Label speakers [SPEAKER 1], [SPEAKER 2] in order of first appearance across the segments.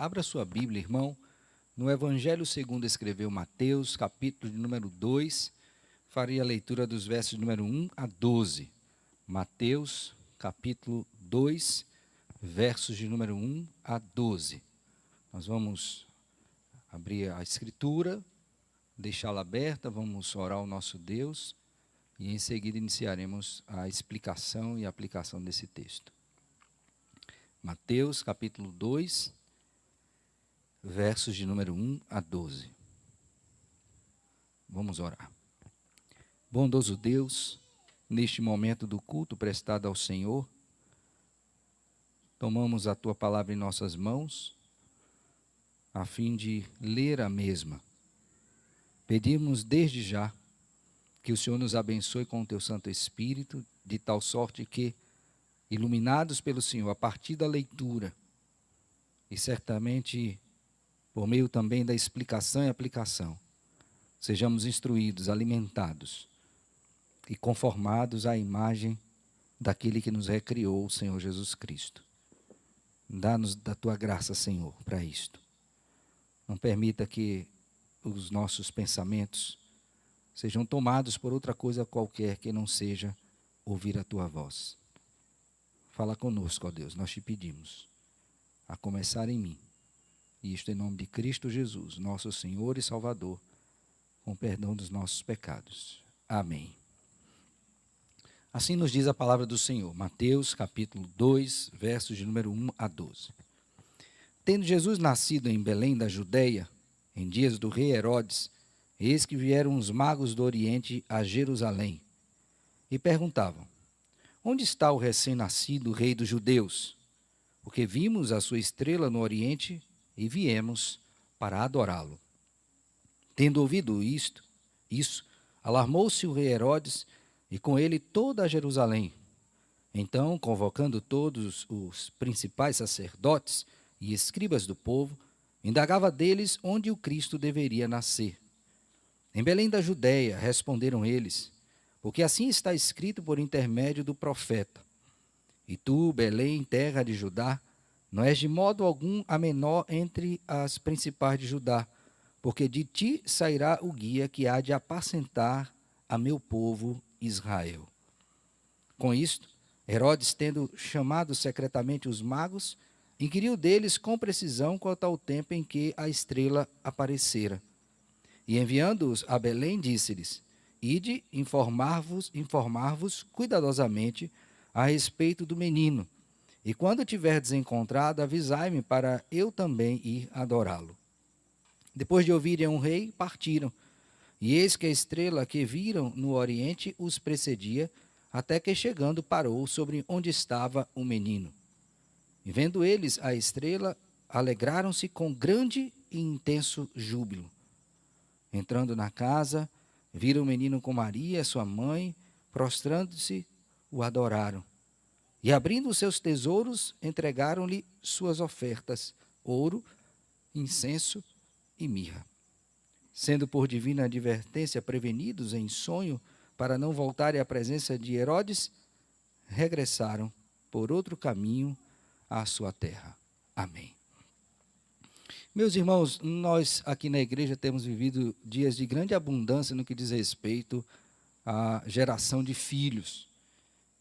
[SPEAKER 1] Abra sua Bíblia, irmão, no Evangelho segundo escreveu Mateus, capítulo de número 2, farei a leitura dos versos de número 1 a 12. Mateus, capítulo 2, versos de número 1 a 12. Nós vamos abrir a escritura, deixá-la aberta, vamos orar ao nosso Deus e em seguida iniciaremos a explicação e aplicação desse texto. Mateus, capítulo 2, versos de número 1 a 12. Vamos orar. Bondoso Deus, neste momento do culto prestado ao Senhor, tomamos a Tua palavra em nossas mãos, a fim de ler a mesma. Pedimos desde já que o Senhor nos abençoe com o Teu Santo Espírito, de tal sorte que, iluminados pelo Senhor a partir da leitura, e certamente por meio também da explicação e aplicação, sejamos instruídos, alimentados e conformados à imagem daquele que nos recriou, o Senhor Jesus Cristo. Dá-nos da Tua graça, Senhor, para isto. Não permita que os nossos pensamentos sejam tomados por outra coisa qualquer que não seja ouvir a Tua voz. Fala conosco, ó Deus, nós te pedimos, a começar em mim. E isto em nome de Cristo Jesus, nosso Senhor e Salvador, com perdão dos nossos pecados. Amém. Assim nos diz a palavra do Senhor, Mateus capítulo 2, versos de número 1 a 12. Tendo Jesus nascido em Belém da Judeia, em dias do rei Herodes, eis que vieram os magos do Oriente a Jerusalém, e perguntavam: onde está o recém-nascido rei dos judeus? Porque vimos a sua estrela no Oriente e viemos para adorá-lo. Tendo ouvido isso, alarmou-se o rei Herodes e com ele toda a Jerusalém. Então, convocando todos os principais sacerdotes e escribas do povo, indagava deles onde o Cristo deveria nascer. Em Belém da Judeia, responderam eles, porque assim está escrito por intermédio do profeta: e tu, Belém, terra de Judá, não és de modo algum a menor entre as principais de Judá, porque de ti sairá o guia que há de apacentar a meu povo Israel. Com isto, Herodes, tendo chamado secretamente os magos, inquiriu deles com precisão quanto ao tempo em que a estrela aparecera. E enviando-os a Belém, disse-lhes: ide informar-vos cuidadosamente a respeito do menino, e quando tiverdes encontrado, avisai-me para eu também ir adorá-lo. Depois de ouvirem um rei, partiram. E eis que a estrela que viram no oriente os precedia, até que chegando parou sobre onde estava o menino. E vendo eles a estrela, alegraram-se com grande e intenso júbilo. Entrando na casa, viram o menino com Maria, sua mãe, prostrando-se, o adoraram. E abrindo os seus tesouros, entregaram-lhe suas ofertas, ouro, incenso e mirra. Sendo por divina advertência prevenidos em sonho, para não voltarem à presença de Herodes, regressaram por outro caminho à sua terra. Amém. Meus irmãos, nós aqui na igreja temos vivido dias de grande abundância no que diz respeito à geração de filhos.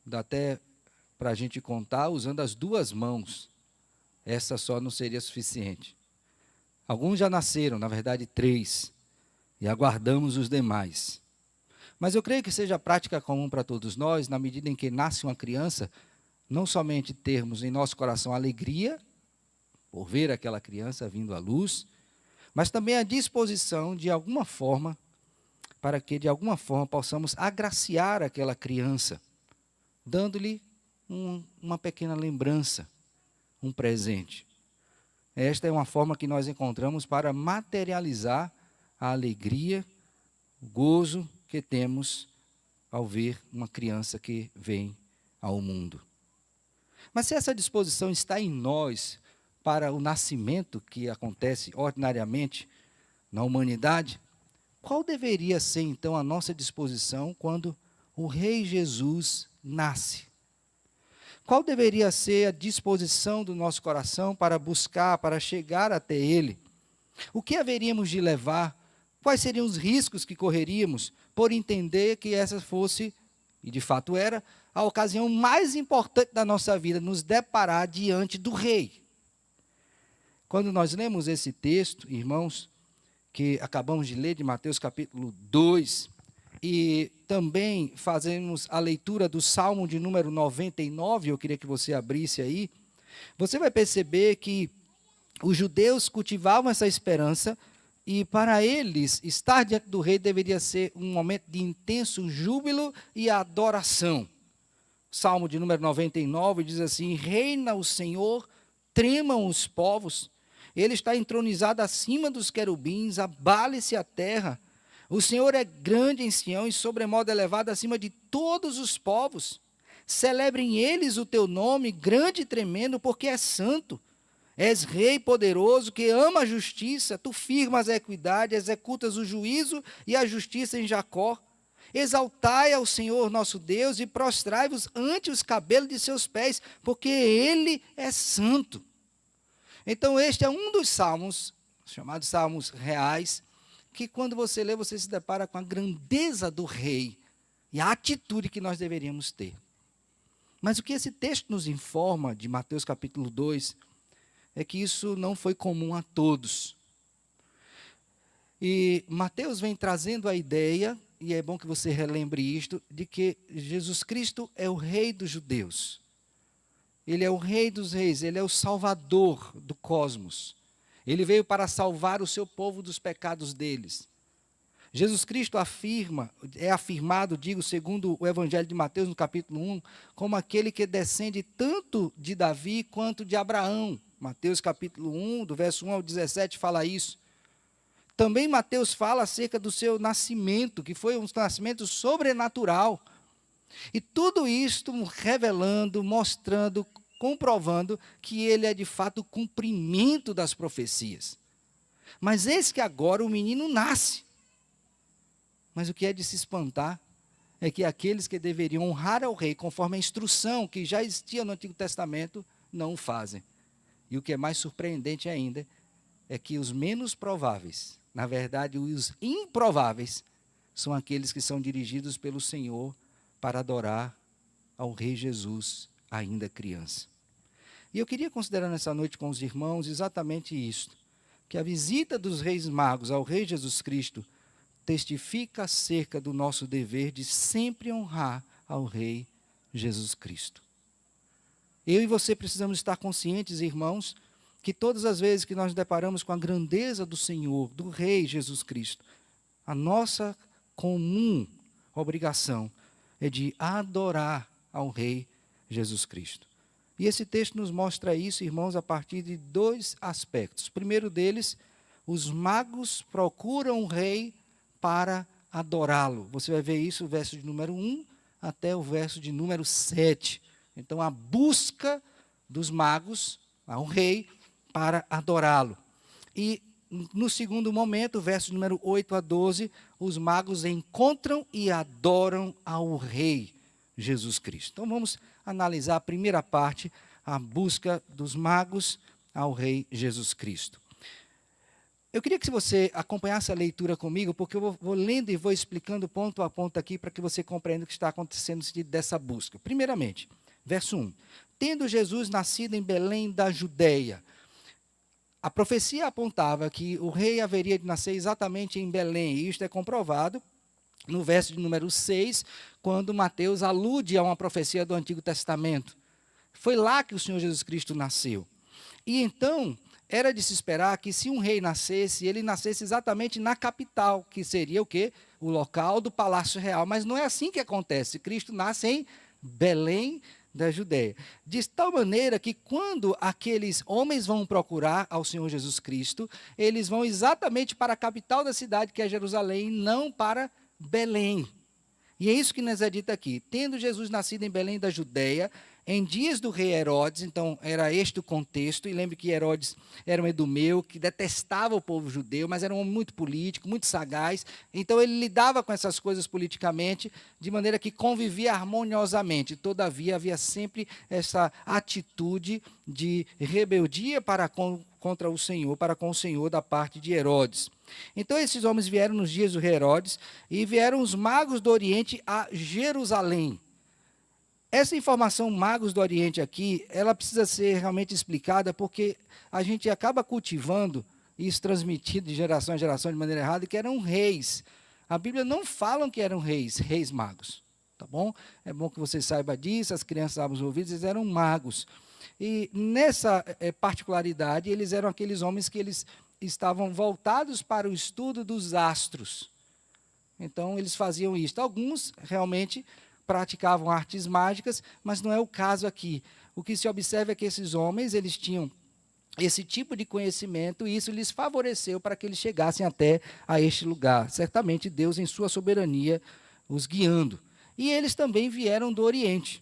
[SPEAKER 1] Dá até para a gente contar usando as duas mãos. Essa só não seria suficiente. Alguns já nasceram, na verdade 3, e aguardamos os demais. Mas eu creio que seja prática comum para todos nós, na medida em que nasce uma criança, não somente termos em nosso coração alegria por ver aquela criança vindo à luz, mas também a disposição de alguma forma, para que de alguma forma possamos agraciar aquela criança, dando-lhe uma pequena lembrança, um presente. Esta é uma forma que nós encontramos para materializar a alegria, o gozo que temos ao ver uma criança que vem ao mundo. Mas se essa disposição está em nós para o nascimento que acontece ordinariamente na humanidade, qual deveria ser então a nossa disposição quando o Rei Jesus nasce? qual deveria ser a disposição do nosso coração para buscar, para chegar até Ele? O que haveríamos de levar? Quais seriam os riscos que correríamos por entender que essa fosse, e de fato era, a ocasião mais importante da nossa vida, nos deparar diante do Rei? Quando nós lemos esse texto, irmãos, que acabamos de ler de Mateus capítulo 2, e também fazemos a leitura do Salmo de número 99, eu queria que você abrisse aí, você vai perceber que os judeus cultivavam essa esperança, e para eles, estar diante do rei deveria ser um momento de intenso júbilo e adoração. Salmo de número 99 diz assim: reina o Senhor, tremam os povos, Ele está entronizado acima dos querubins, abale-se a terra. O Senhor é grande em Sião e sobremodo elevado acima de todos os povos. Celebrem eles o teu nome, grande e tremendo, porque é santo. És rei poderoso, que ama a justiça, tu firmas a equidade, executas o juízo e a justiça em Jacó. Exaltai ao Senhor nosso Deus e prostrai-vos ante os cabelos de seus pés, porque Ele é santo. Então este é um dos salmos, chamados salmos reais, que quando você lê, você se depara com a grandeza do rei e a atitude que nós deveríamos ter. Mas o que esse texto nos informa, de Mateus capítulo 2, é que isso não foi comum a todos. E Mateus vem trazendo a ideia, e é bom que você relembre isto, de que Jesus Cristo é o rei dos judeus. Ele é o rei dos reis, ele é o salvador do cosmos. Ele veio para salvar o seu povo dos pecados deles. Jesus Cristo é afirmado, digo, segundo o Evangelho de Mateus, no capítulo 1, como aquele que descende tanto de Davi quanto de Abraão. Mateus capítulo 1, do verso 1 ao 17, fala isso. Também Mateus fala acerca do seu nascimento, que foi um nascimento sobrenatural. E tudo isto revelando, mostrando, comprovando que ele é de fato o cumprimento das profecias. Mas eis que agora o menino nasce. Mas o que é de se espantar é que aqueles que deveriam honrar ao rei, conforme a instrução que já existia no Antigo Testamento, não o fazem. E o que é mais surpreendente ainda é que os menos prováveis, na verdade os improváveis, são aqueles que são dirigidos pelo Senhor para adorar ao Rei Jesus, ainda criança. E eu queria considerar nessa noite com os irmãos exatamente isto, que a visita dos reis magos ao Rei Jesus Cristo testifica acerca do nosso dever de sempre honrar ao Rei Jesus Cristo. Eu e você precisamos estar conscientes, irmãos, que todas as vezes que nós nos deparamos com a grandeza do Senhor, do Rei Jesus Cristo, a nossa comum obrigação é de adorar ao Rei Jesus Cristo. E esse texto nos mostra isso, irmãos, a partir de dois aspectos. O primeiro deles, os magos procuram o rei para adorá-lo. Você vai ver isso no verso de número 1 até o verso de número 7. Então, a busca dos magos ao rei para adorá-lo. E no segundo momento, verso número 8 a 12, os magos encontram e adoram ao rei Jesus Cristo. Então vamos analisar a primeira parte, a busca dos magos ao rei Jesus Cristo. Eu queria que você acompanhasse a leitura comigo, porque eu vou lendo e vou explicando ponto a ponto aqui para que você compreenda o que está acontecendo no sentido dessa busca. Primeiramente, verso 1. Tendo Jesus nascido em Belém da Judeia. A profecia apontava que o rei haveria de nascer exatamente em Belém, e isto é comprovado no verso de número 6, quando Mateus alude a uma profecia do Antigo Testamento. Foi lá que o Senhor Jesus Cristo nasceu. E então, era de se esperar que se um rei nascesse, ele nascesse exatamente na capital, que seria o quê? O local do Palácio Real. Mas não é assim que acontece. Cristo nasce em Belém da Judeia. De tal maneira que quando aqueles homens vão procurar ao Senhor Jesus Cristo, eles vão exatamente para a capital da cidade, que é Jerusalém, não para Belém. E é isso que nos é dito aqui. Tendo Jesus nascido em Belém da Judeia, em dias do rei Herodes, então era este o contexto, e lembre que Herodes era um edumeu, que detestava o povo judeu, mas era um homem muito político, muito sagaz, então ele lidava com essas coisas politicamente, de maneira que convivia harmoniosamente, todavia havia sempre essa atitude de rebeldia contra o Senhor, para com o Senhor da parte de Herodes. Então esses homens vieram nos dias do rei Herodes, e vieram os magos do Oriente a Jerusalém. Essa informação magos do Oriente aqui, ela precisa ser realmente explicada, porque a gente acaba cultivando isso transmitido de geração em geração de maneira errada, que eram reis. A Bíblia não fala que eram reis magos, tá bom? É bom que você saiba disso, as crianças abram os ouvidos, eles eram magos. E nessa particularidade, eles eram aqueles homens que eles estavam voltados para o estudo dos astros. Então, eles faziam isso. Alguns realmente praticavam artes mágicas, mas não é o caso aqui. O que se observa é que esses homens, eles tinham esse tipo de conhecimento, e isso lhes favoreceu para que eles chegassem até a este lugar. Certamente Deus, em sua soberania, os guiando. E eles também vieram do Oriente.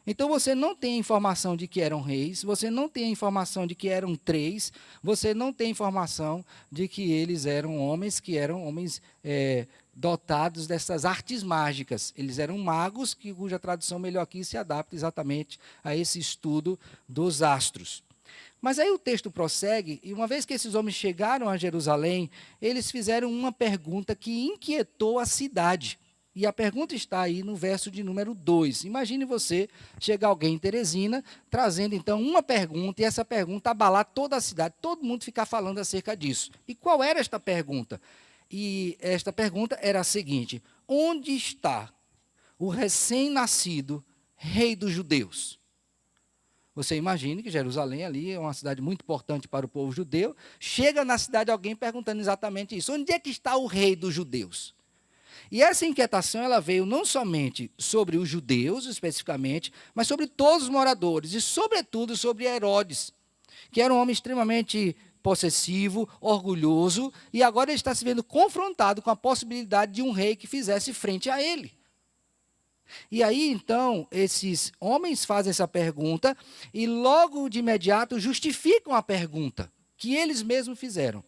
[SPEAKER 1] Então você não tem informação de que eram reis, você não tem informação de que eram três, você não tem informação de que eles eram homens dotados dessas artes mágicas. Eles eram magos, cuja tradução melhor aqui se adapta exatamente a esse estudo dos astros. Mas aí o texto prossegue, e uma vez que esses homens chegaram a Jerusalém, eles fizeram uma pergunta que inquietou a cidade. E a pergunta está aí no verso de número 2. Imagine você, chegar alguém em Teresina, trazendo então uma pergunta, e essa pergunta abalar toda a cidade, todo mundo ficar falando acerca disso. E qual era esta pergunta? E esta pergunta era a seguinte: onde está o recém-nascido rei dos judeus? Você imagine que Jerusalém ali é uma cidade muito importante para o povo judeu. Chega na cidade alguém perguntando exatamente isso: onde é que está o rei dos judeus? E essa inquietação ela veio não somente sobre os judeus, especificamente, mas sobre todos os moradores, e sobretudo sobre Herodes, que era um homem extremamente possessivo, orgulhoso, e agora ele está se vendo confrontado com a possibilidade de um rei que fizesse frente a ele. E aí, então, esses homens fazem essa pergunta, e logo de imediato justificam a pergunta que eles mesmos fizeram.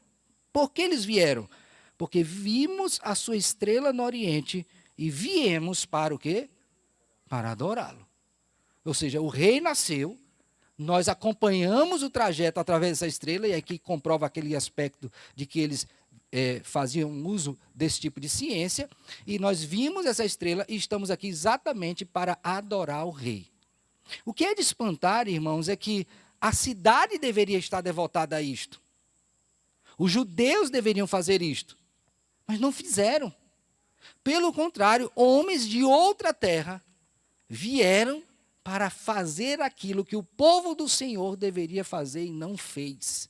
[SPEAKER 1] Por que eles vieram? Porque vimos a sua estrela no Oriente e viemos para o quê? Para adorá-lo. Ou seja, o rei nasceu, nós acompanhamos o trajeto através dessa estrela, e aqui comprova aquele aspecto de que eles faziam uso desse tipo de ciência, e nós vimos essa estrela e estamos aqui exatamente para adorar o rei. O que é de espantar, irmãos, é que a cidade deveria estar devotada a isto. Os judeus deveriam fazer isto. Mas não fizeram. Pelo contrário, homens de outra terra vieram para fazer aquilo que o povo do Senhor deveria fazer e não fez.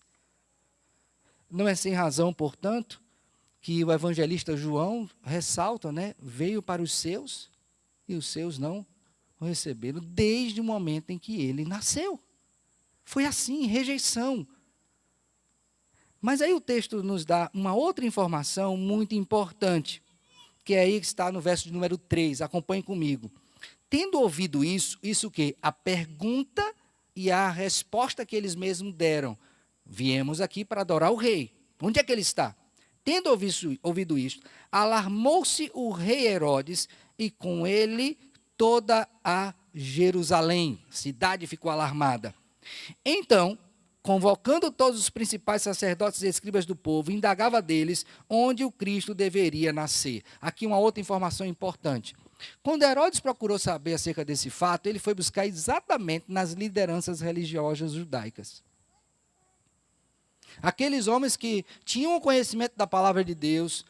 [SPEAKER 1] Não é sem razão, portanto, que o evangelista João ressalta, veio para os seus e os seus não o receberam desde o momento em que ele nasceu. Foi assim, rejeição. Mas aí o texto nos dá uma outra informação muito importante, que é aí que está no verso de número 3, acompanhe comigo. Tendo ouvido isso o quê? A pergunta e a resposta que eles mesmos deram. Viemos aqui para adorar o rei. Onde é que ele está? Tendo ouvido isso, alarmou-se o rei Herodes, e com ele toda a Jerusalém. A cidade ficou alarmada. Então, convocando todos os principais sacerdotes e escribas do povo, indagava deles onde o Cristo deveria nascer. Aqui uma outra informação importante. Quando Herodes procurou saber acerca desse fato, ele foi buscar exatamente nas lideranças religiosas judaicas. Aqueles homens que tinham o conhecimento da palavra de Deus,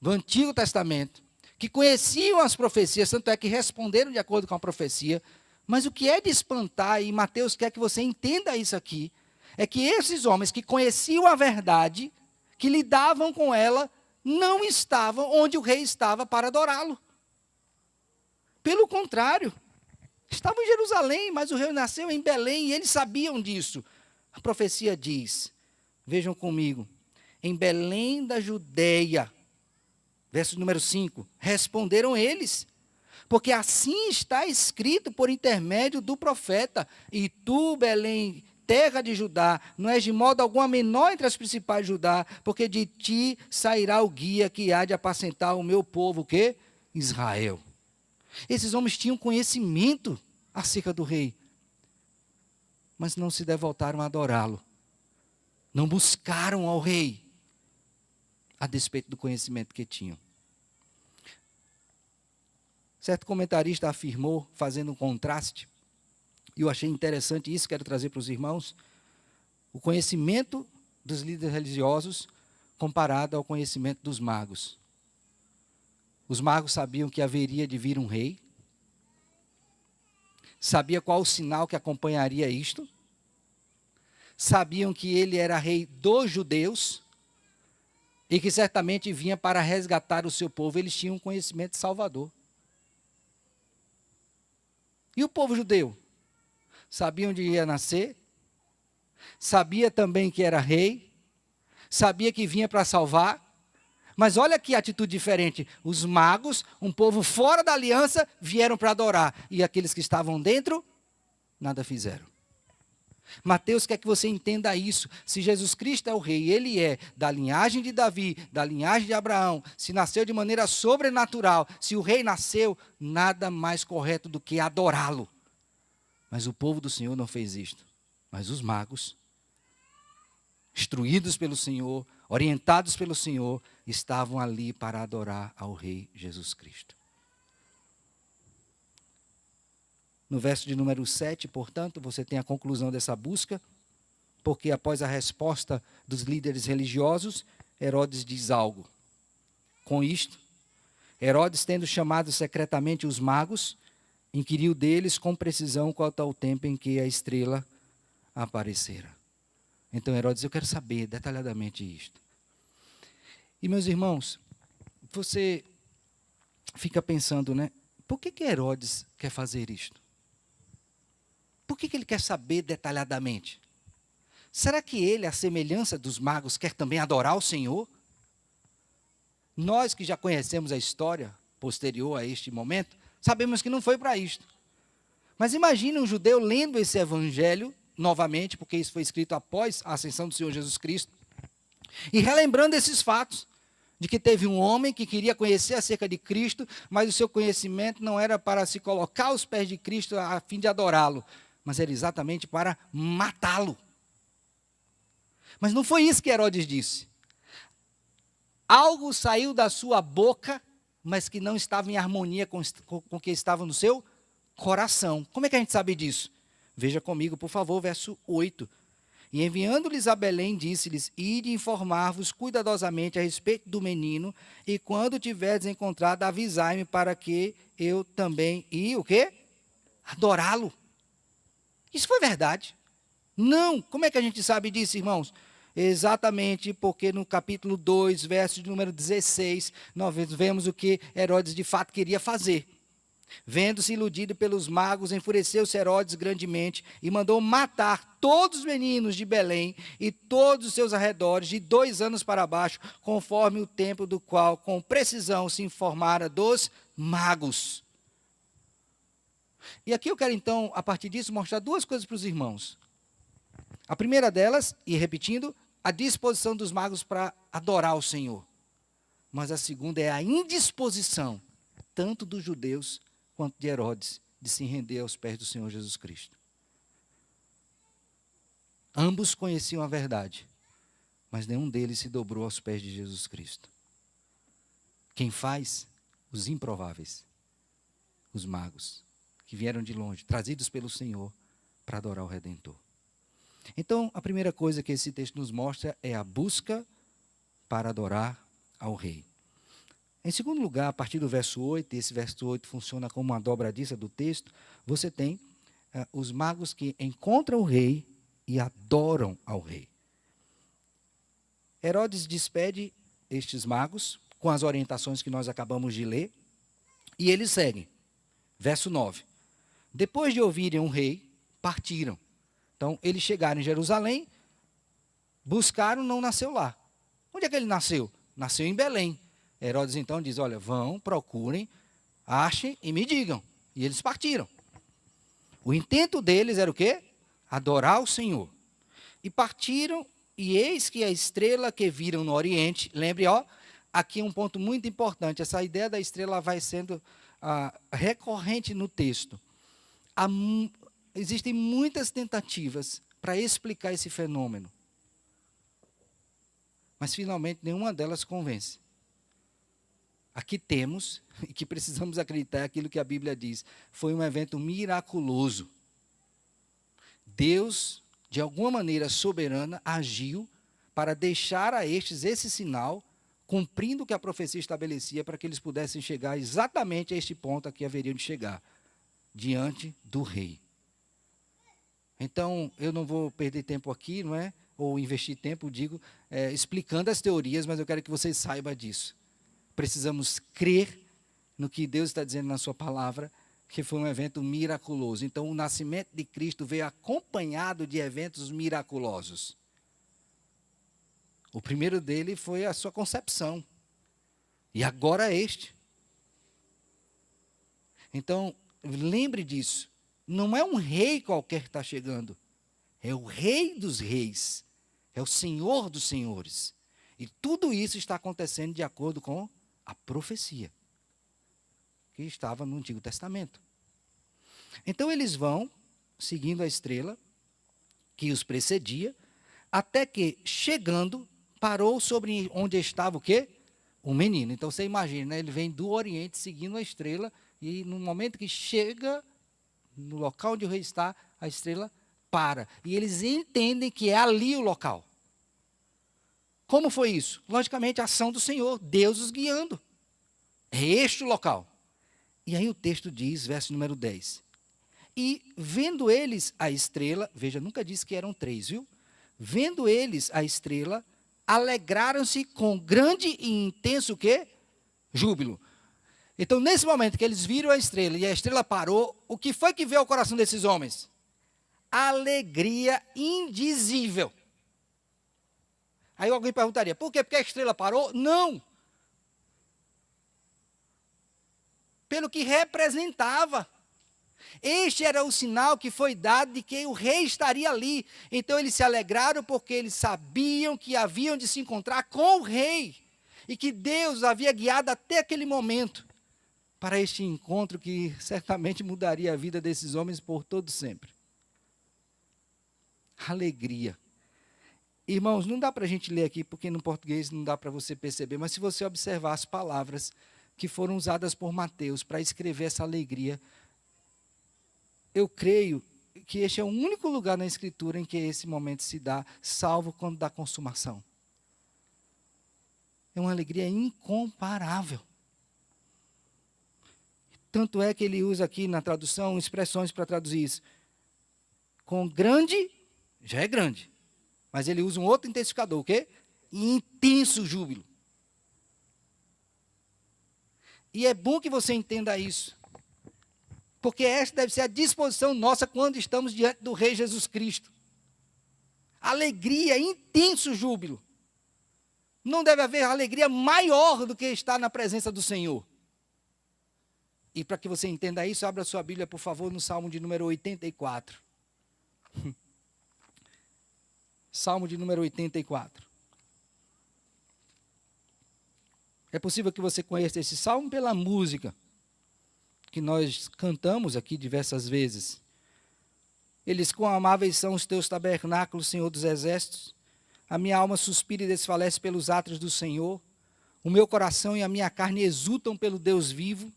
[SPEAKER 1] do Antigo Testamento, que conheciam as profecias, tanto é que responderam de acordo com a profecia. Mas o que é de espantar, e Mateus quer que você entenda isso aqui, é que esses homens que conheciam a verdade, que lidavam com ela, não estavam onde o rei estava para adorá-lo. Pelo contrário, estavam em Jerusalém, mas o rei nasceu em Belém e eles sabiam disso. A profecia diz, vejam comigo, em Belém da Judeia, verso número 5, responderam eles: Porque assim está escrito por intermédio do profeta: e tu, Belém, terra de Judá, não és de modo algum a menor entre as principais de Judá, porque de ti sairá o guia que há de apacentar o meu povo, o quê? Israel. Esses homens tinham conhecimento acerca do rei, mas não se devotaram a adorá-lo. Não buscaram ao rei, a despeito do conhecimento que tinham. Certo comentarista afirmou, fazendo um contraste, e eu achei interessante isso, quero trazer para os irmãos, o conhecimento dos líderes religiosos comparado ao conhecimento dos magos. Os magos sabiam que haveria de vir um rei, sabia qual o sinal que acompanharia isto, sabiam que ele era rei dos judeus e que certamente vinha para resgatar o seu povo. Eles tinham um conhecimento de Salvador. E o povo judeu? Sabia onde ia nascer, sabia também que era rei, sabia que vinha para salvar, mas olha que atitude diferente. Os magos, um povo fora da aliança, vieram para adorar, e aqueles que estavam dentro, nada fizeram. Mateus quer que você entenda isso. Se Jesus Cristo é o rei, ele é da linhagem de Davi, da linhagem de Abraão, se nasceu de maneira sobrenatural, se o rei nasceu, nada mais correto do que adorá-lo. Mas o povo do Senhor não fez isto. Mas os magos, instruídos pelo Senhor, orientados pelo Senhor, estavam ali para adorar ao rei Jesus Cristo. No verso de número 7, portanto, você tem a conclusão dessa busca, porque após a resposta dos líderes religiosos, Herodes diz algo. Com isto, Herodes, tendo chamado secretamente os magos, inquiriu deles com precisão quanto ao tempo em que a estrela aparecera. Então Herodes, eu quero saber detalhadamente isto. E meus irmãos, você fica pensando, né? Por que Herodes quer fazer isto? Por que ele quer saber detalhadamente? Será que ele, à semelhança dos magos, quer também adorar o Senhor? Nós que já conhecemos a história posterior a este momento, sabemos que não foi para isto. Mas imagine um judeu lendo esse evangelho, novamente, porque isso foi escrito após a ascensão do Senhor Jesus Cristo, e relembrando esses fatos, de que teve um homem que queria conhecer acerca de Cristo, mas o seu conhecimento não era para se colocar aos pés de Cristo a fim de adorá-lo, mas era exatamente para matá-lo. Mas não foi isso que Herodes disse. Algo saiu da sua boca, mas que não estava em harmonia com o que estava no seu coração. Como é que a gente sabe disso? Veja comigo, por favor, verso 8. E enviando-lhes a Belém, disse-lhes: ide informar-vos cuidadosamente a respeito do menino, e quando tiverdes encontrado, avisai-me para que eu também, e o quê? Adorá-lo. Isso foi verdade? Não. Como é que a gente sabe disso, irmãos? Exatamente porque no capítulo 2, verso de número 16, nós vemos o que Herodes de fato queria fazer. Vendo-se iludido pelos magos, enfureceu-se Herodes grandemente e mandou matar todos os meninos de Belém e todos os seus arredores, de 2 anos para baixo, conforme o tempo do qual, com precisão, se informara dos magos. E aqui eu quero então, a partir disso, mostrar 2 coisas para os irmãos. A primeira delas, e repetindo, a disposição dos magos para adorar o Senhor. Mas a segunda é a indisposição, tanto dos judeus quanto de Herodes, de se render aos pés do Senhor Jesus Cristo. Ambos conheciam a verdade, mas nenhum deles se dobrou aos pés de Jesus Cristo. Quem faz? Os improváveis, os magos, que vieram de longe, trazidos pelo Senhor para adorar o Redentor. Então, a primeira coisa que esse texto nos mostra é a busca para adorar ao Rei. Em segundo lugar, a partir do verso 8, esse verso 8 funciona como uma dobradiça do texto, você tem os magos que encontram o rei e adoram ao rei. Herodes despede estes magos com as orientações que nós acabamos de ler, e eles seguem. Verso 9. Depois de ouvirem o rei, partiram. Então, eles chegaram em Jerusalém, buscaram, não nasceu lá. Onde é que ele nasceu? Nasceu em Belém. Herodes então diz, olha, vão, procurem achem e me digam. E eles partiram. O intento deles era o quê? Adorar o Senhor. E partiram, e eis que a estrela que viram no Oriente, lembre, aqui um ponto muito importante, essa ideia da estrela vai sendo recorrente no texto. Existem muitas tentativas para explicar esse fenômeno. Mas, finalmente, nenhuma delas convence. Aqui temos, e que precisamos acreditar, aquilo que a Bíblia diz, foi um evento miraculoso. Deus, de alguma maneira soberana, agiu para deixar a estes esse sinal, cumprindo o que a profecia estabelecia, para que eles pudessem chegar exatamente a este ponto a que haveriam de chegar, diante do rei. Então, eu não vou perder tempo aqui, não é? Ou investir tempo, explicando as teorias, mas eu quero que vocês saibam disso. Precisamos crer no que Deus está dizendo na sua palavra, que foi um evento miraculoso. Então, o nascimento de Cristo veio acompanhado de eventos miraculosos. O primeiro dele foi a sua concepção. E agora este. Então, lembre disso. Não é um rei qualquer que está chegando. É o Rei dos Reis. É o Senhor dos Senhores. E tudo isso está acontecendo de acordo com a profecia que estava no Antigo Testamento. Então eles vão, seguindo a estrela que os precedia, até que, chegando, parou sobre onde estava o quê? O menino. Então você imagina, né? Ele vem do Oriente seguindo a estrela, e no momento que chega no local onde o rei está, a estrela para. E eles entendem que é ali o local. Como foi isso? Logicamente, a ação do Senhor, Deus os guiando. É este o local. E aí o texto diz, verso número 10. E vendo eles a estrela, veja, nunca disse que eram 3, viu? Vendo eles a estrela, alegraram-se com grande e intenso o quê? Júbilo. Então, nesse momento que eles viram a estrela e a estrela parou, o que foi que veio ao coração desses homens? Alegria indizível. Aí alguém perguntaria, por quê? Porque a estrela parou? Não. Pelo que representava. Este era o sinal que foi dado de que o rei estaria ali. Então eles se alegraram porque eles sabiam que haviam de se encontrar com o rei. E que Deus havia guiado até aquele momento para este encontro que certamente mudaria a vida desses homens por todo sempre. Alegria. Irmãos, não dá para a gente ler aqui, porque no português não dá para você perceber, mas se você observar as palavras que foram usadas por Mateus para escrever essa alegria, eu creio que este é o único lugar na Escritura em que esse momento se dá, salvo quando da consumação. É uma alegria incomparável. Tanto é que ele usa aqui na tradução expressões para traduzir isso. Com grande, já é grande. Mas ele usa um outro intensificador, o quê? Intenso júbilo. E é bom que você entenda isso. Porque esta deve ser a disposição nossa quando estamos diante do Rei Jesus Cristo. Alegria, intenso júbilo. Não deve haver alegria maior do que estar na presença do Senhor. E para que você entenda isso, abra sua Bíblia, por favor, no Salmo de número 84. Salmo de número 84. É possível que você conheça esse salmo pela música, que nós cantamos aqui diversas vezes. Eles quão amáveis são os teus tabernáculos, Senhor dos exércitos. A minha alma suspira e desfalece pelos átrios do Senhor. O meu coração e a minha carne exultam pelo Deus vivo.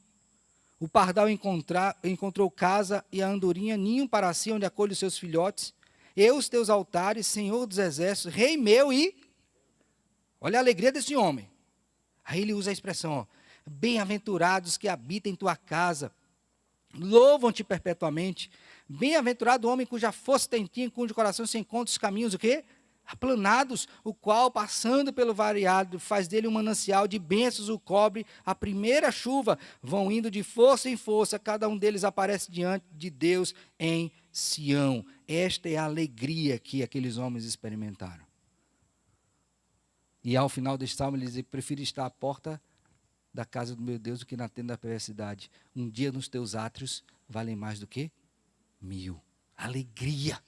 [SPEAKER 1] O pardal encontrou casa e a andorinha ninho para si, onde acolhe os seus filhotes. Eu, os teus altares, Senhor dos exércitos, Rei meu e... Olha a alegria desse homem. Aí ele usa a expressão, bem-aventurados que habitam em tua casa, louvam-te perpetuamente. Bem-aventurado o homem cuja força tem em ti, em cujo coração se encontra os caminhos, o quê? Aplanados, o qual, passando pelo variado, faz dele um manancial de bênçãos, o cobre, a primeira chuva, vão indo de força em força, cada um deles aparece diante de Deus em Sião. Esta é a alegria que aqueles homens experimentaram. E ao final deste salmo, eles dizem, prefiro estar à porta da casa do meu Deus do que na tenda da perversidade. Um dia nos teus átrios valem mais do que 1000. Alegria.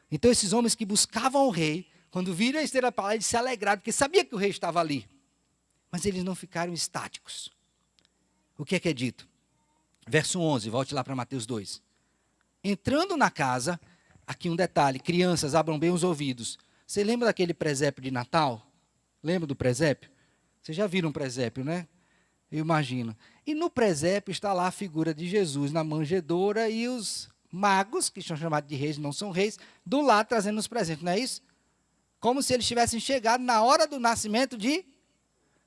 [SPEAKER 1] Então esses homens que buscavam o rei, quando viram a estrela para lá, eles se alegraram, porque sabia que o rei estava ali. Mas eles não ficaram estáticos. O que é dito? Verso 11, volte lá para Mateus 2. Entrando na casa, aqui um detalhe, crianças, abram bem os ouvidos. Você lembra daquele presépio de Natal? Lembra do presépio? Vocês já viram um presépio, né? Eu imagino. E no presépio está lá a figura de Jesus na manjedoura e os magos, que são chamados de reis, não são reis, do lado trazendo os presentes, não é isso? Como se eles tivessem chegado na hora do nascimento de...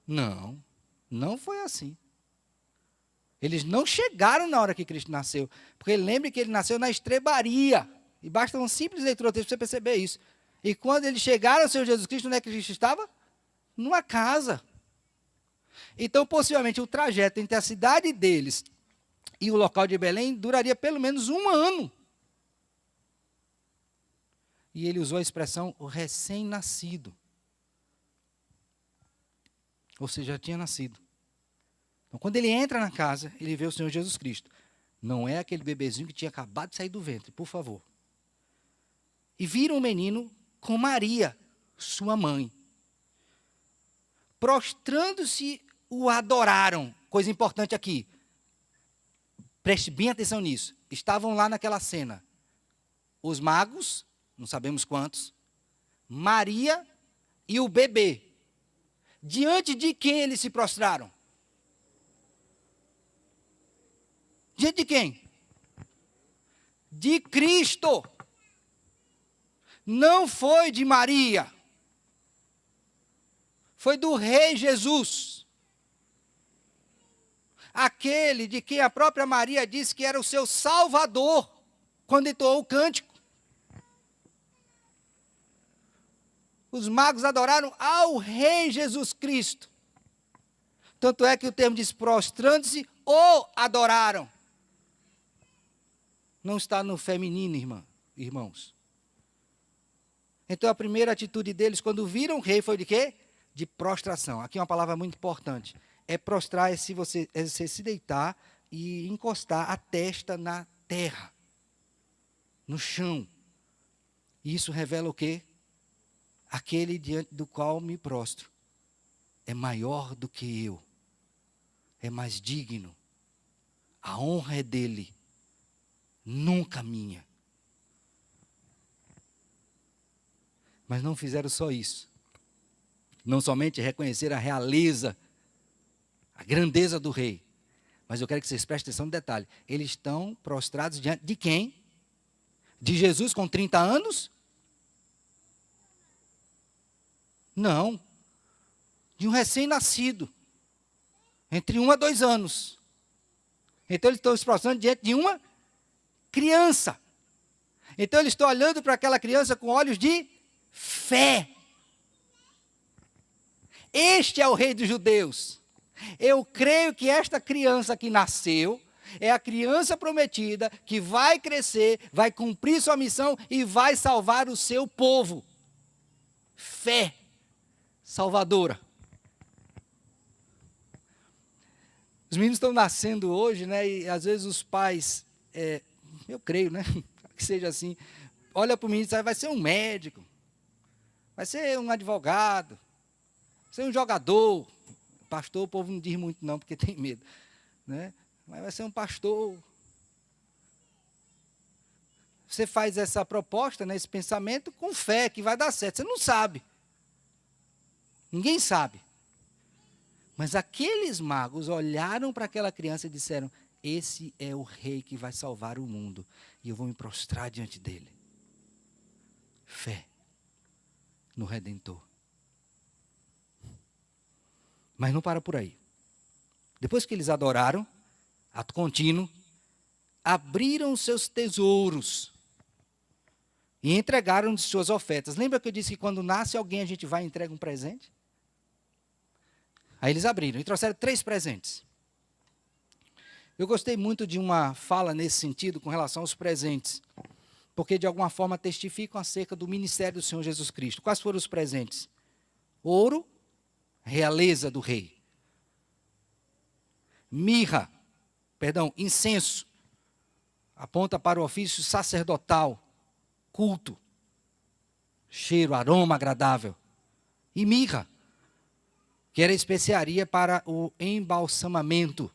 [SPEAKER 1] Não, não foi assim. Eles não chegaram na hora que Cristo nasceu. Porque lembre que ele nasceu na estrebaria. E basta uma simples leitura do texto para você perceber isso. E quando eles chegaram ao Senhor Jesus Cristo, onde é que Cristo estava? Numa casa. Então, possivelmente, o trajeto entre a cidade deles e o local de Belém duraria pelo menos 1 ano. E ele usou a expressão o recém-nascido. Ou seja, já tinha nascido. Então, quando ele entra na casa, ele vê o Senhor Jesus Cristo. Não é aquele bebezinho que tinha acabado de sair do ventre, por favor. E viram o menino com Maria, sua mãe. Prostrando-se, o adoraram. Coisa importante aqui. Preste bem atenção nisso. Estavam lá naquela cena. Os magos, não sabemos quantos, Maria e o bebê. Diante de quem eles se prostraram? Diante de quem? De Cristo. Não foi de Maria. Foi do Rei Jesus. Aquele de quem a própria Maria disse que era o seu Salvador, quando entoou o cântico. Os magos adoraram ao Rei Jesus Cristo. Tanto é que o termo diz prostrando-se ou adoraram. Não está no feminino, irmãos. Então a primeira atitude deles, quando viram o rei, foi de quê? De prostração. Aqui é uma palavra muito importante. É prostrar, é se deitar e encostar a testa na terra, no chão. E isso revela o quê? Aquele diante do qual me prostro é maior do que eu, é mais digno, a honra é dele, nunca minha. Mas não fizeram só isso, não somente reconhecer a realeza, a grandeza do rei, mas eu quero que vocês prestem atenção no detalhe, eles estão prostrados diante de quem? De Jesus com 30 anos? Não, de um recém-nascido, entre 1 a 2 anos. Então eles estão se prostrando diante de uma criança. Então eles estão olhando para aquela criança com olhos de fé. Este é o rei dos judeus. Eu creio que esta criança que nasceu é a criança prometida que vai crescer, vai cumprir sua missão e vai salvar o seu povo. Fé salvadora. Os meninos estão nascendo hoje, né? E às vezes os pais, eu creio, né? Que seja assim, olha para o menino e diz, vai ser um médico, vai ser um advogado, vai ser um jogador. Pastor, o povo não diz muito não, porque tem medo, né? Mas vai ser um pastor. Você faz essa proposta, né, esse pensamento com fé que vai dar certo. Você não sabe. Ninguém sabe. Mas aqueles magos olharam para aquela criança e disseram, esse é o rei que vai salvar o mundo. E eu vou me prostrar diante dele. Fé no Redentor. Mas não para por aí. Depois que eles adoraram, ato contínuo, abriram seus tesouros e entregaram de suas ofertas. Lembra que eu disse que quando nasce alguém a gente vai e entrega um presente? Aí eles abriram e trouxeram 3 presentes. Eu gostei muito de uma fala nesse sentido com relação aos presentes, porque de alguma forma testificam acerca do ministério do Senhor Jesus Cristo. Quais foram os presentes? Ouro, realeza do rei. incenso, aponta para o ofício sacerdotal, culto, cheiro, aroma agradável. E mirra, que era especiaria para o embalsamamento.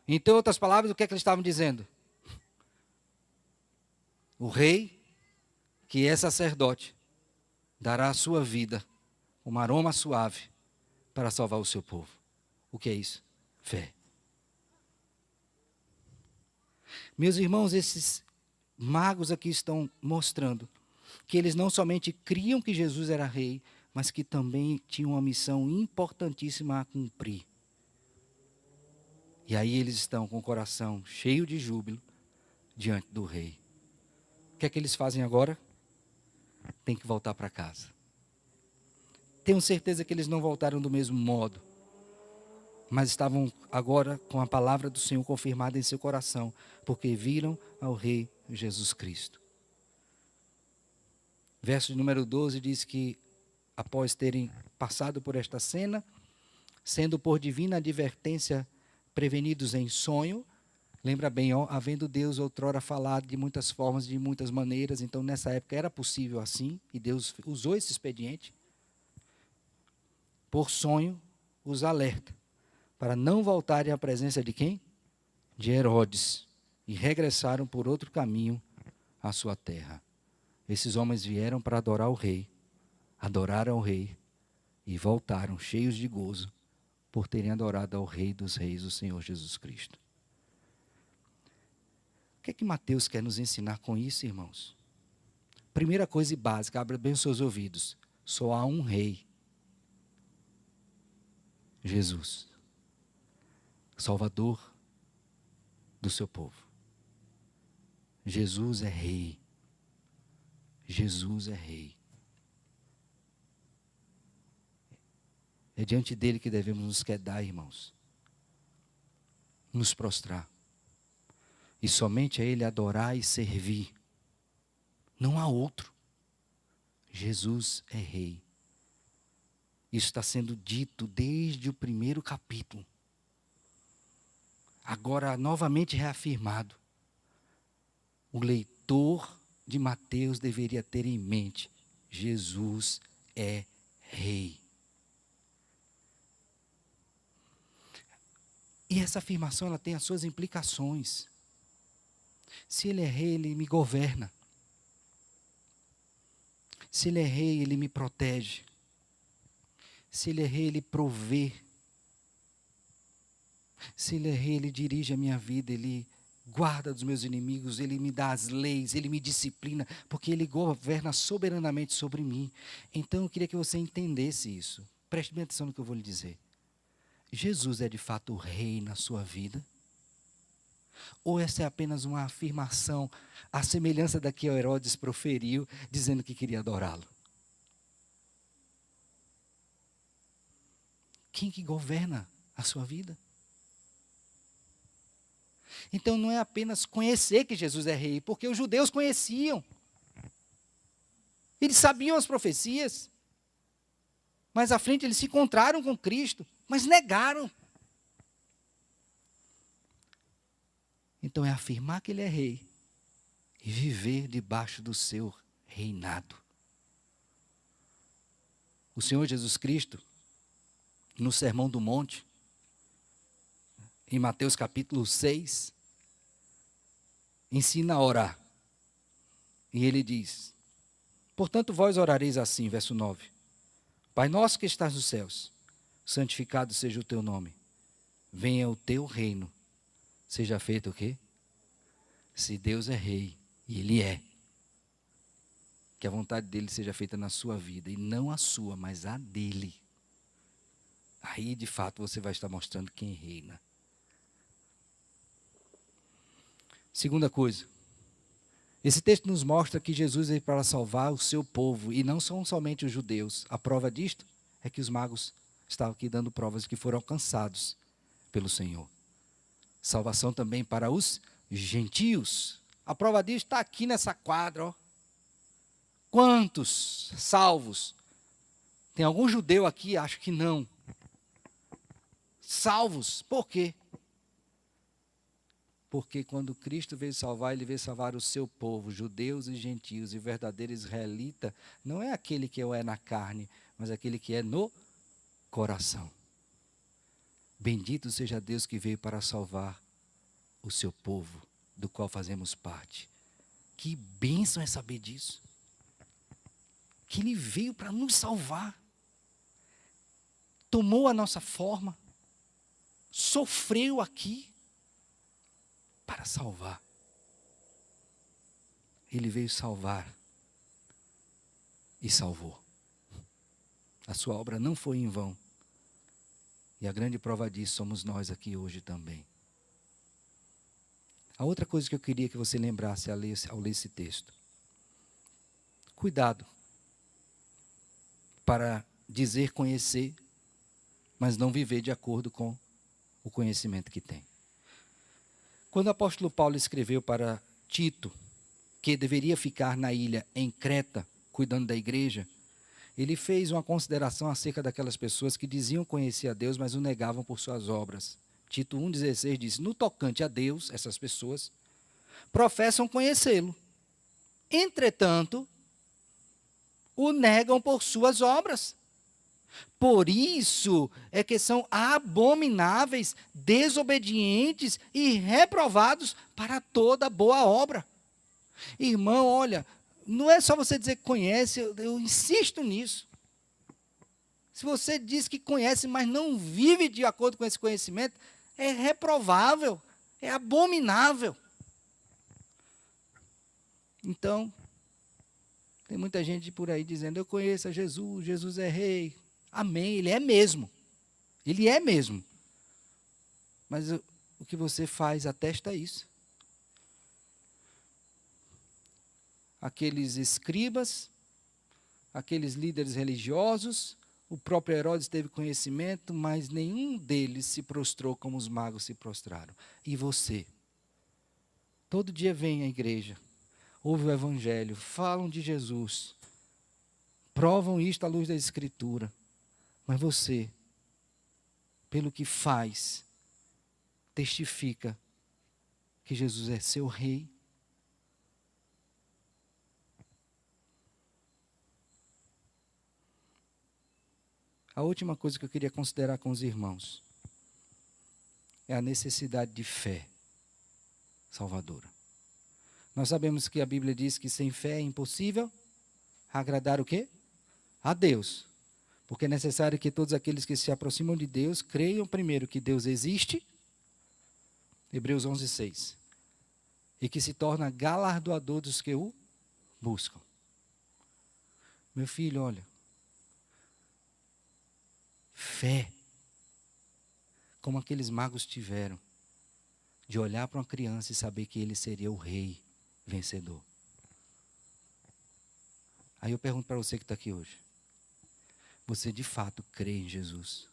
[SPEAKER 1] Então, em outras palavras, o que é que eles estavam dizendo? O rei, que é sacerdote, dará a sua vida, um aroma suave, para salvar o seu povo. O que é isso? Fé. Meus irmãos, esses magos aqui estão mostrando que eles não somente criam que Jesus era rei, mas que também tinham uma missão importantíssima a cumprir. E aí eles estão com o coração cheio de júbilo diante do rei. O que é que eles fazem agora? Tem que voltar para casa. Tenho certeza que eles não voltaram do mesmo modo, mas estavam agora com a palavra do Senhor confirmada em seu coração, porque viram ao rei Jesus Cristo. Verso número 12 diz que, após terem passado por esta cena, sendo por divina advertência prevenidos em sonho, lembra bem, havendo Deus outrora falado de muitas formas, de muitas maneiras, então nessa época era possível assim, e Deus usou esse expediente. Por sonho, os alerta, para não voltarem à presença de quem? De Herodes, e regressaram por outro caminho à sua terra. Esses homens vieram para adorar o rei, adoraram ao rei, e voltaram cheios de gozo, por terem adorado ao Rei dos Reis, o Senhor Jesus Cristo. O que é que Mateus quer nos ensinar com isso, irmãos? Primeira coisa e básica, abra bem os seus ouvidos. Só há um rei. Jesus. Salvador do seu povo. Jesus é rei. Jesus é rei. É diante dele que devemos nos quedar, irmãos. Nos prostrar. E somente a ele adorar e servir. Não há outro. Jesus é rei. Isso está sendo dito desde o primeiro capítulo. Agora, novamente reafirmado. O leitor de Mateus deveria ter em mente: Jesus é rei. E essa afirmação ela tem as suas implicações. Se ele é rei, ele me governa. Se ele é rei, ele me protege. Se ele é rei, ele provê. Se ele é rei, ele dirige a minha vida, ele guarda dos meus inimigos, ele me dá as leis, ele me disciplina, porque ele governa soberanamente sobre mim. Então eu queria que você entendesse isso. Preste bem atenção no que eu vou lhe dizer. Jesus é de fato o rei na sua vida? Ou essa é apenas uma afirmação, à semelhança da que Herodes proferiu, dizendo que queria adorá-lo? Quem que governa a sua vida? Então não é apenas conhecer que Jesus é rei, porque os judeus conheciam. Eles sabiam as profecias. Mas à frente eles se encontraram com Cristo, mas negaram. Então é afirmar que ele é rei e viver debaixo do seu reinado. O Senhor Jesus Cristo, no Sermão do Monte, em Mateus capítulo 6, ensina a orar. E ele diz: portanto vós orareis assim, verso 9. Pai nosso que estás nos céus, santificado seja o teu nome. Venha o teu reino. Seja feito o quê? Se Deus é rei, e ele é, que a vontade dele seja feita na sua vida, e não a sua, mas a dele. Aí, de fato, você vai estar mostrando quem reina. Segunda coisa, esse texto nos mostra que Jesus veio para salvar o seu povo, e não são somente os judeus. A prova disto é que os magos estavam aqui dando provas de que foram alcançados pelo Senhor. Salvação também para os gentios. A prova disso está aqui nessa quadra. Ó. Quantos salvos? Tem algum judeu aqui? Acho que não. salvos. Por quê? Porque quando Cristo veio salvar, ele veio salvar o seu povo, judeus e gentios, e o verdadeiro israelita não é aquele que é na carne, mas aquele que é no coração. Bendito seja Deus que veio para salvar o seu povo, do qual fazemos parte. Que bênção é saber disso. Que ele veio para nos salvar. Tomou a nossa forma, sofreu aqui para salvar. Ele veio salvar e salvou. A sua obra não foi em vão. E a grande prova disso somos nós aqui hoje também. A outra coisa que eu queria que você lembrasse ao ler esse texto. Cuidado para dizer conhecer, mas não viver de acordo com o conhecimento que tem. Quando o apóstolo Paulo escreveu para Tito que deveria ficar na ilha em Creta, cuidando da igreja, ele fez uma consideração acerca daquelas pessoas que diziam conhecer a Deus, mas o negavam por suas obras. Tito 1,16 diz: no tocante a Deus, essas pessoas professam conhecê-lo. Entretanto, o negam por suas obras. Por isso é que são abomináveis, desobedientes e reprovados para toda boa obra. Irmão, olha, não é só você dizer que conhece, eu insisto nisso. Se você diz que conhece, mas não vive de acordo com esse conhecimento, é reprovável, é abominável. Então, tem muita gente por aí dizendo: eu conheço a Jesus, Jesus é rei. Amém, ele é mesmo. Ele é mesmo. Mas o que você faz atesta isso. Aqueles escribas, aqueles líderes religiosos, o próprio Herodes teve conhecimento, mas nenhum deles se prostrou como os magos se prostraram. E você? Todo dia vem à igreja, ouve o evangelho, falam de Jesus, provam isto à luz da Escritura, mas você, pelo que faz, testifica que Jesus é seu rei. A última coisa que eu queria considerar com os irmãos é a necessidade de fé salvadora. Nós sabemos que a Bíblia diz que sem fé é impossível agradar o quê? A Deus. Porque é necessário que todos aqueles que se aproximam de Deus creiam primeiro que Deus existe, Hebreus 11:6, e que se torna galardoador dos que o buscam. Meu filho, olha, fé, como aqueles magos tiveram, de olhar para uma criança e saber que ele seria o rei vencedor. Aí eu pergunto para você que está aqui hoje: você de fato crê em Jesus?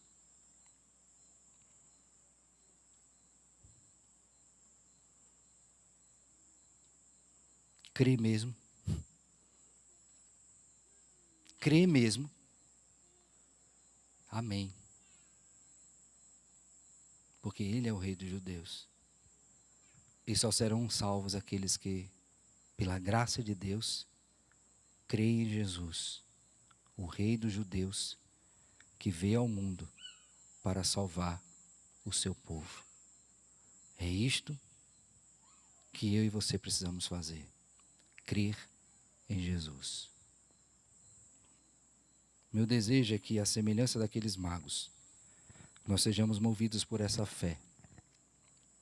[SPEAKER 1] Crê mesmo? Crê mesmo? Amém. Porque Ele é o Rei dos judeus. E só serão salvos aqueles que, pela graça de Deus, creem em Jesus, o Rei dos judeus, que veio ao mundo para salvar o seu povo. É isto que eu e você precisamos fazer: crer em Jesus. Meu desejo é que, à semelhança daqueles magos, nós sejamos movidos por essa fé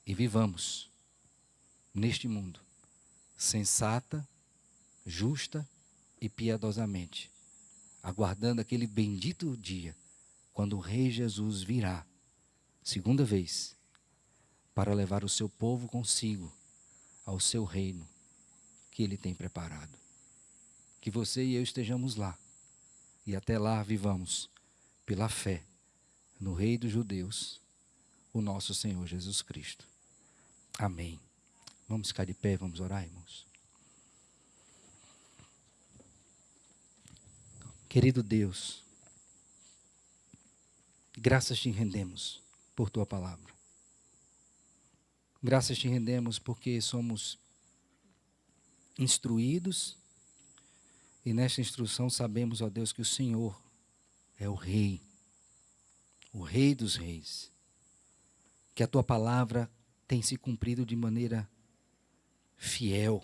[SPEAKER 1] e vivamos neste mundo sensata, justa e piedosamente, aguardando aquele bendito dia quando o Rei Jesus virá, segunda vez, para levar o seu povo consigo ao seu reino que Ele tem preparado. Que você e eu estejamos lá, e até lá vivamos pela fé no Rei dos judeus, o nosso Senhor Jesus Cristo. Amém. Vamos ficar de pé, vamos orar, irmãos. Querido Deus, graças te rendemos por tua palavra. Graças te rendemos porque somos instruídos e nesta instrução sabemos, ó Deus, que o Senhor é o Rei dos reis, que a tua palavra tem se cumprido de maneira fiel,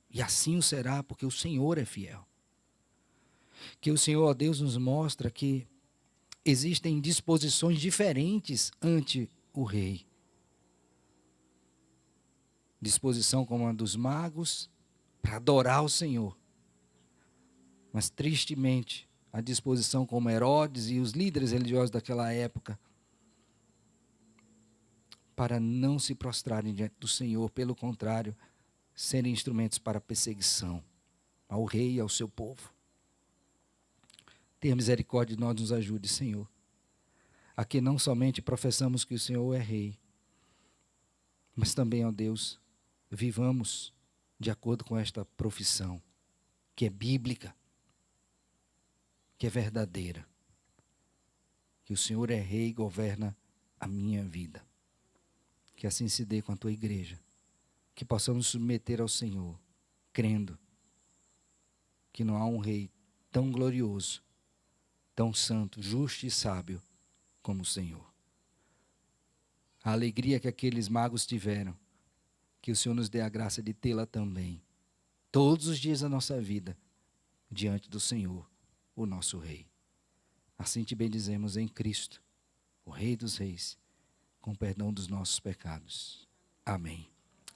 [SPEAKER 1] e assim o será, porque o Senhor é fiel. Que o Senhor, ó Deus, nos mostra que existem disposições diferentes ante o Rei. Disposição como a dos magos para adorar o Senhor, mas tristemente a disposição como Herodes e os líderes religiosos daquela época para não se prostrarem diante do Senhor, pelo contrário, serem instrumentos para perseguição ao rei e ao seu povo. Tenha misericórdia de nós, nos ajude, Senhor, a que não somente professamos que o Senhor é rei, mas também, ó Deus, vivamos de acordo com esta profissão, que é bíblica, que é verdadeira, que o Senhor é rei e governa a minha vida. Que assim se dê com a tua igreja, que possamos nos submeter ao Senhor, crendo que não há um rei tão glorioso, tão santo, justo e sábio como o Senhor. A alegria que aqueles magos tiveram, que o Senhor nos dê a graça de tê-la também, todos os dias da nossa vida, diante do Senhor, o nosso Rei. Assim te bendizemos em Cristo, o Rei dos Reis, com perdão dos nossos pecados. Amém.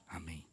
[SPEAKER 1] Amém.